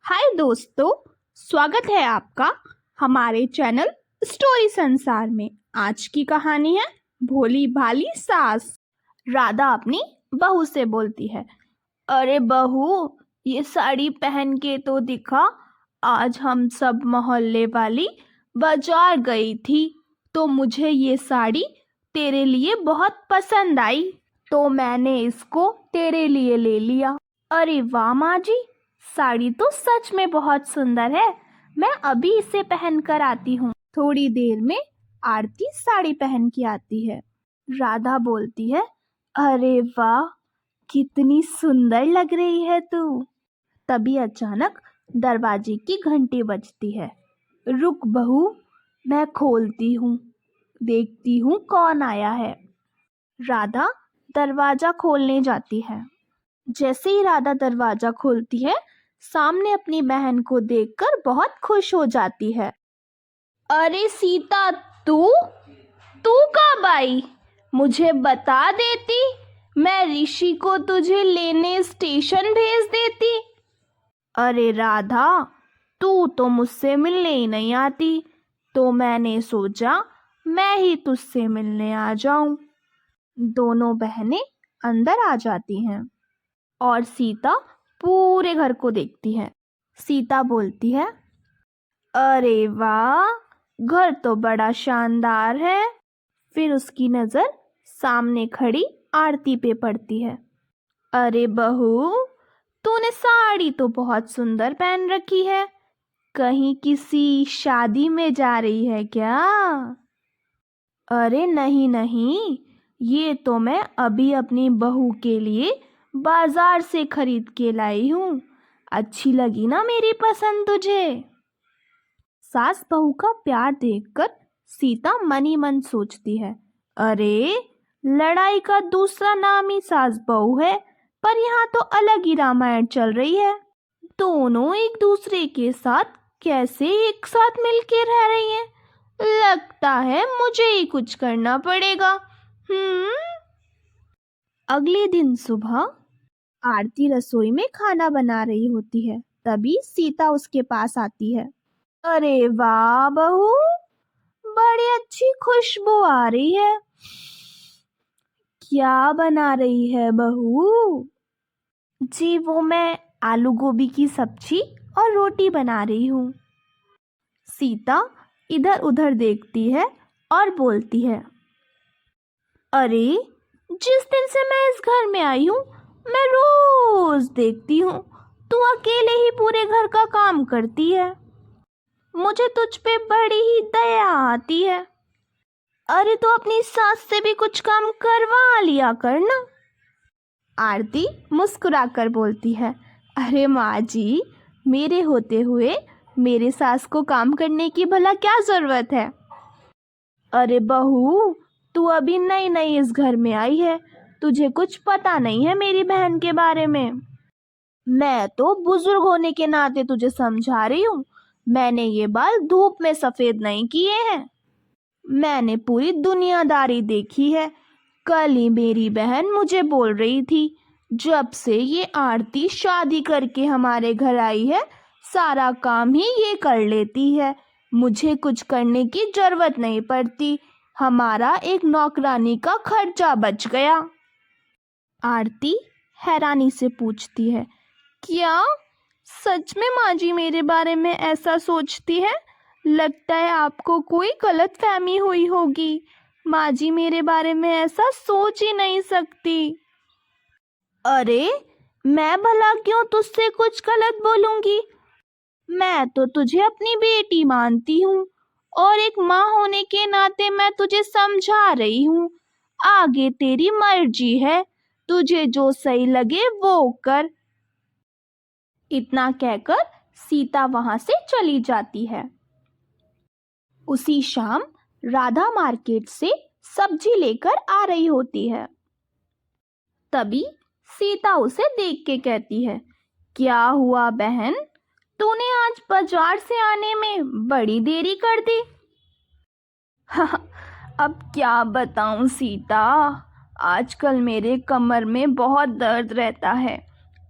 हाय दोस्तों, स्वागत है आपका हमारे चैनल स्टोरी संसार में। आज की कहानी है भोली भाली सास। राधा अपनी बहू से बोलती है, अरे बहू, ये साड़ी पहन के तो दिखा। आज हम सब मोहल्ले वाली बाजार गई थी तो मुझे ये साड़ी तेरे लिए बहुत पसंद आई, तो मैंने इसको तेरे लिए ले लिया। अरे वाह माँ जी, साड़ी तो सच में बहुत सुंदर है। मैं अभी इसे पहन कर आती हूँ। थोड़ी देर में आरती साड़ी पहन के आती है। राधा बोलती है, अरे वाह, कितनी सुंदर लग रही है तू। तभी अचानक दरवाजे की घंटी बजती है। रुक बहू, मैं खोलती हूँ, देखती हूँ कौन आया है। राधा दरवाजा खोलने जाती है। जैसे ही राधा दरवाजा खोलती है, सामने अपनी बहन को देखकर बहुत खुश हो जाती है। अरे सीता, तू तू कब आई? मुझे बता देती, मैं ऋषि को तुझे लेने स्टेशन भेज देती। अरे राधा, तू तो मुझसे मिलने ही नहीं आती, तो मैंने सोचा मैं ही तुझसे मिलने आ जाऊं। दोनों बहनें अंदर आ जाती हैं और सीता पूरे घर को देखती है। सीता बोलती है, अरे वाह, घर तो बड़ा शानदार है। फिर उसकी नज़र सामने खड़ी आरती पे पड़ती है। अरे बहू, तूने साड़ी तो बहुत सुंदर पहन रखी है, कहीं किसी शादी में जा रही है क्या? अरे नहीं नहीं, ये तो मैं अभी अपनी बहू के लिए बाजार से खरीद के लाई हूँ। अच्छी लगी ना मेरी पसंद तुझे? सास बहू का प्यार देखकर सीता मन ही मन सोचती है, अरे लड़ाई का दूसरा नाम ही सास बहू है, पर यहाँ तो अलग ही रामायण चल रही है। दोनों एक दूसरे के साथ कैसे एक साथ मिलके रह रही हैं? लगता है मुझे ही कुछ करना पड़ेगा। अगले दिन सुबह आरती रसोई में खाना बना रही होती है। तभी सीता उसके पास आती है। अरे वाह बहू, बड़ी अच्छी खुशबू आ रही है। क्या बना रही है बहू? जी वो मैं आलू गोभी की सब्जी और रोटी बना रही हूँ। सीता इधर उधर देखती है और बोलती है, अरे जिस दिन से मैं इस घर में आई हूँ, मैं रोज देखती हूँ तू अकेले ही पूरे घर का काम करती है। मुझे तुझ पे बड़ी ही दया आती है। अरे तो अपनी सास से भी कुछ काम करवा लिया कर ना। आरती मुस्कुराकर बोलती है, अरे माँ जी, मेरे होते हुए मेरे सास को काम करने की भला क्या जरूरत है? अरे बहू, तू अभी नई नई इस घर में आई है, तुझे कुछ पता नहीं है मेरी बहन के बारे में। मैं तो बुजुर्ग होने के नाते तुझे समझा रही हूँ। मैंने ये बाल धूप में सफेद नहीं किए हैं। मैंने पूरी दुनियादारी देखी है। कल ही मेरी बहन मुझे बोल रही थी, जब से ये आरती शादी करके हमारे घर आई है, सारा काम ही ये कर लेती है, मुझे कुछ करने की जरूरत नहीं पड़ती। हमारा एक नौकरानी का खर्चा बच गया। आरती हैरानी से पूछती है, क्या सच में माँ जी मेरे बारे में ऐसा सोचती है? लगता है आपको कोई गलत फहमी हुई होगी। माँ जी मेरे बारे में ऐसा सोच ही नहीं सकती। अरे मैं भला क्यों तुझसे कुछ गलत बोलूंगी? मैं तो तुझे अपनी बेटी मानती हूँ और एक माँ होने के नाते मैं तुझे समझा रही हूँ। आगे तेरी मर्जी है, तुझे जो सही लगे वो कर। इतना कहकर सीता वहां से चली जाती है। उसी शाम राधा मार्केट से सब्जी लेकर आ रही होती है। तभी सीता उसे देख के कहती है, क्या हुआ बहन, तूने आज बाजार से आने में बड़ी देरी कर दी। अब क्या बताऊं सीता, आजकल मेरे कमर में बहुत दर्द रहता है,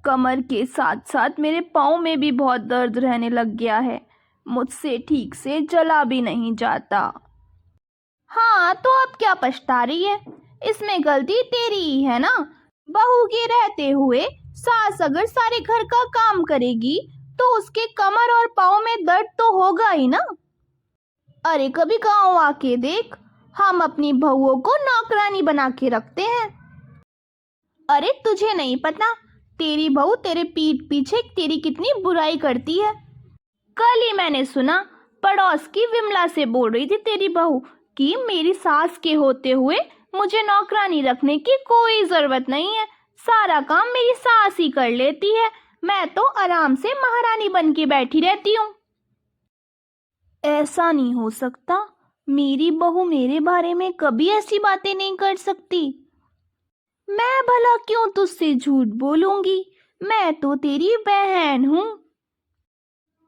कमर के साथ साथ मेरे पाँव में भी बहुत दर्द रहने लग गया है। मुझसे ठीक से चला भी नहीं जाता। हाँ, तो अब क्या पछता रही है? इसमें गलती तेरी ही है ना। बहू के रहते हुए सास अगर सारे घर का काम करेगी तो उसके कमर और पाँव में दर्द तो होगा ही ना। अरे कभी गाँव आके देख, हम अपनी बहुओं को नौकरानी बना के रखते हैं। अरे तुझे नहीं पता, तेरी बहू तेरे पीठ पीछे तेरी कितनी बुराई करती है। कल ही मैंने सुना, पड़ोस की विमला से बोल रही थी तेरी बहू कि मेरी सास के होते हुए मुझे नौकरानी रखने की कोई जरूरत नहीं है, सारा काम मेरी सास ही कर लेती है, मैं तो आराम से महारानी बन के बैठी रहती हूँ। ऐसा नहीं हो सकता, मेरी बहू मेरे बारे में कभी ऐसी बातें नहीं कर सकती। मैं भला क्यों तुझसे झूठ बोलूंगी, मैं तो तेरी बहन हूँ।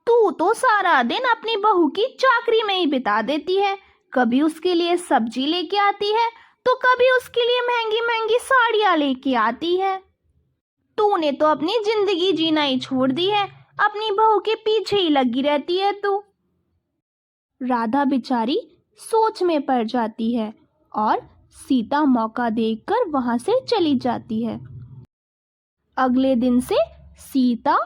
तू तो सारा दिन अपनी बहू की चाकरी में ही बिता देती है, कभी उसके लिए सब्जी लेके आती है तो कभी उसके लिए महंगी महंगी साड़ियाँ लेके आती है। तूने तो अपनी जिंदगी जीना ही छोड़ दी है, अपनी बहू के पीछे ही लगी रहती है तू। राधा बेचारी सोच में पड़ जाती है और सीता मौका देखकर वहां से चली जाती है। अगले दिन से सीता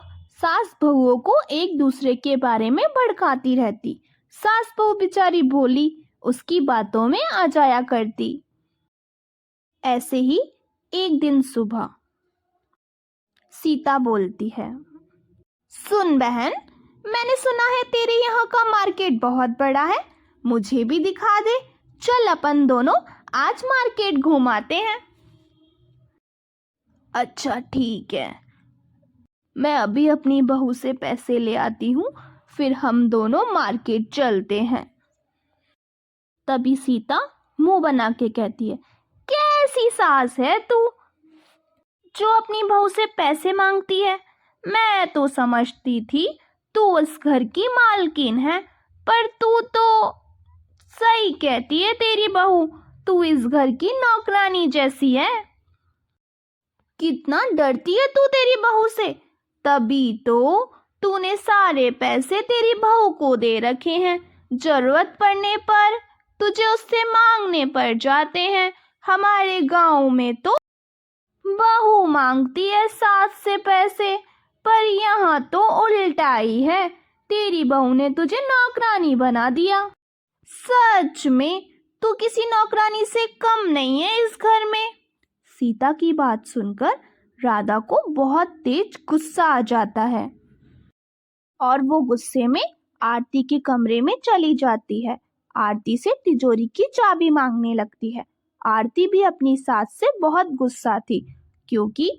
सास बहुओं को एक दूसरे के बारे में भड़काती रहती। सास बहू बेचारी भोली उसकी बातों में आ जाया करती। ऐसे ही एक दिन सुबह सीता बोलती है, सुन बहन, मैंने सुना है तेरे यहाँ का मार्केट बहुत बड़ा है, मुझे भी दिखा दे, चल अपन दोनों आज मार्केट घुमाते हैं। अच्छा ठीक है, मैं अभी अपनी बहू से पैसे ले आती हूँ, फिर हम दोनों मार्केट चलते हैं। तभी सीता मुंह बना के कहती है, कैसी सास है तू जो अपनी बहू से पैसे मांगती है। मैं तो समझती थी तू उस घर की मालकिन है, पर तू तो सही कहती है तेरी बहू, तू इस घर की नौकरानी जैसी है। कितना डरती है तू तेरी बहू से, तभी तो तूने सारे पैसे तेरी बहू को दे रखे हैं, जरूरत पड़ने पर तुझे उससे मांगने पड़ जाते हैं। हमारे गांव में तो बहू मांगती है सास से पैसे, पर यहाँ तो उल्टा ही है, तेरी बहू ने तुझे नौकरानी बना दिया। सच में तू किसी नौकरानी से कम नहीं है इस घर में। सीता की बात सुनकर राधा को बहुत तेज गुस्सा आ जाता है और वो गुस्से में आरती के कमरे में चली जाती है। आरती से तिजोरी की चाबी मांगने लगती है। आरती भी अपनी सास से बहुत गुस्सा थी क्योंकि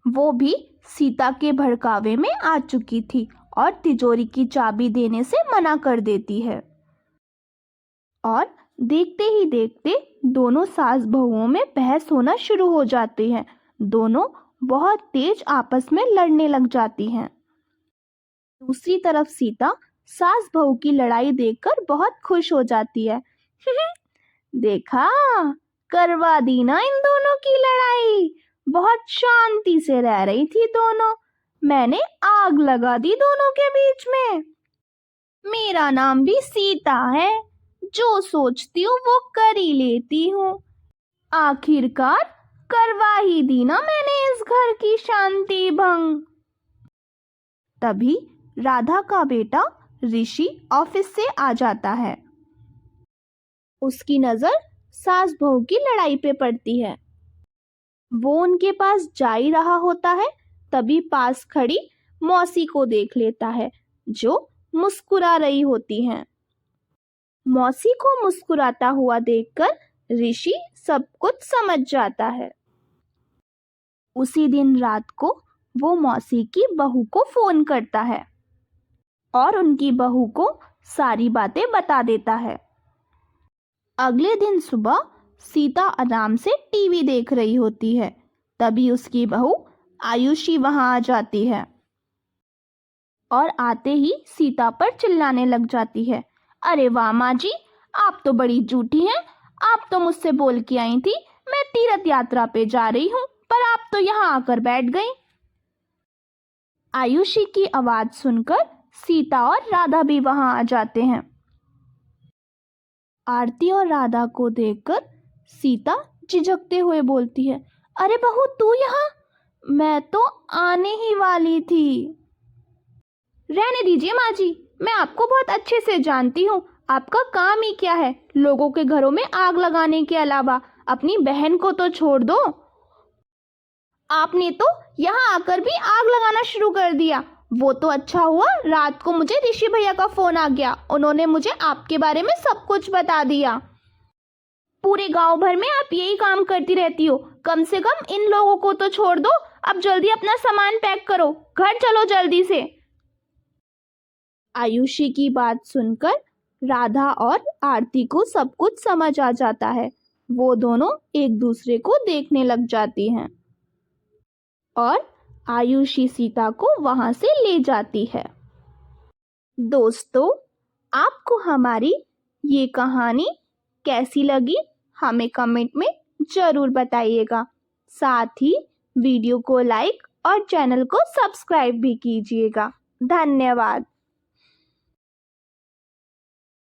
वो भी सीता के भड़कावे में आ चुकी थी और तिजोरी की चाबी देने से मना कर देती है। और देखते ही देखते दोनों सास बहुओं में बहस होना शुरू हो जाती है। दोनों बहुत तेज आपस में लड़ने लग जाती हैं। दूसरी तरफ सीता सास बहू की लड़ाई देखकर बहुत खुश हो जाती है। देखा, करवा दी ना इन दोनों की लड़ाई, बहुत शांति से रह रही थी दोनों, मैंने आग लगा दी दोनों के बीच में। मेरा नाम भी सीता है, जो सोचती हूँ वो कर ही लेती हूँ। आखिरकार करवा ही दी ना मैंने इस घर की शांति भंग। तभी राधा का बेटा ऋषि ऑफिस से आ जाता है। उसकी नजर सास बहू की लड़ाई पे पड़ती है। वो उनके पास जा ही रहा होता है, तभी पास खड़ी मौसी को देख लेता है जो मुस्कुरा रही होती हैं। मौसी को मुस्कुराता हुआ देखकर ऋषि सब कुछ समझ जाता है। उसी दिन रात को वो मौसी की बहू को फोन करता है और उनकी बहू को सारी बातें बता देता है। अगले दिन सुबह सीता आराम से टीवी देख रही होती है, तभी उसकी बहू आयुषी वहां आ जाती है और आते ही सीता पर चिल्लाने लग जाती है, अरे वाह माँ जी, आप तो बड़ी झूठी हैं, आप तो मुझसे बोल के आई थी मैं तीर्थ यात्रा पे जा रही हूँ, पर आप तो यहाँ आकर बैठ गई। आयुषी की आवाज सुनकर सीता और राधा भी वहां आ जाते हैं। आरती और राधा को देखकर सीता झिझकते हुए बोलती है, अरे बहू तू यहाँ? मैं तो आने ही वाली थी। रहने दीजिए माँ जी, मैं आपको बहुत अच्छे से जानती हूँ। आपका काम ही क्या है? लोगों के घरों में आग लगाने के अलावा अपनी बहन को तो छोड़ दो। आपने तो यहाँ आकर भी आग लगाना शुरू कर दिया। वो तो अच्छा हुआ रात को मुझे ऋषि भैया का फोन आ गया, उन्होंने मुझे आपके बारे में सब कुछ बता दिया। पूरे गांव भर में आप यही काम करती रहती हो, कम से कम इन लोगों को तो छोड़ दो। अब जल्दी अपना सामान पैक करो, घर चलो जल्दी से। आयुषी की बात सुनकर राधा और आरती को सब कुछ समझ आ जाता है। वो दोनों एक दूसरे को देखने लग जाती हैं और आयुषी सीता को वहां से ले जाती है। दोस्तों, आपको हमारी ये कहानी कैसी लगी हमें कमेंट में ज़रूर बताइएगा। साथ ही वीडियो को लाइक और चैनल को सब्सक्राइब भी कीजिएगा। धन्यवाद।